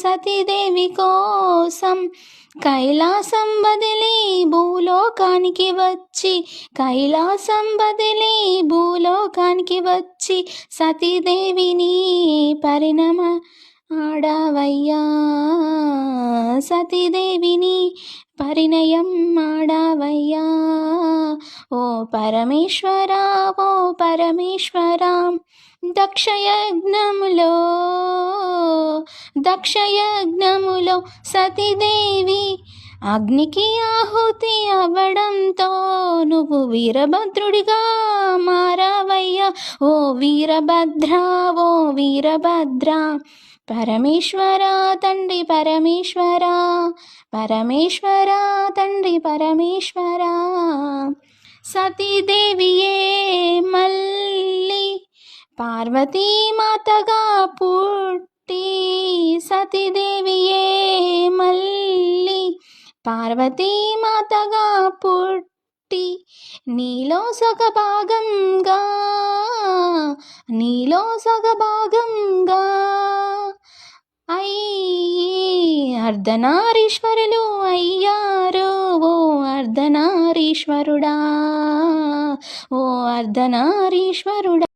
సతీదేవి కోసం కైలాసం బదిలి భూలోకానికి వచ్చి, కైలాసం బదిలి భూలోకానికి వచ్చి సతీదేవిని పరిణమ ఆడావయ్యా, సతీదేవిని పరిణయం ఆడావయ్యా. ఓ పరమేశ్వర, ఓ పరమేశ్వర, దక్షయజ్ఞములో సతీదేవి అగ్నికి ఆహుతి అవ్వడంతో నువ్వు వీరభద్రుడిగా మారావయ్యా. ఓ వీరభద్ర, ఓ వీరభద్ర, పరమేశ్వర తండ్రి పరమేశ్వర, పరమేశ్వర తండ్రి పరమేశ్వర. సతీదేవియే మళ్ళీ పార్వతీమాతగా పుట్టి, సతీదేవియే మళ్ళీ పార్వతీమాతగా పుట్టి నీలో సగభాగంగా, నీలో సగభాగంగా అర్ధనారీశ్వరులు అయ్యారు. ఓ అర్ధనారీశ్వరుడా, ఓ అర్ధనారీశ్వరుడా.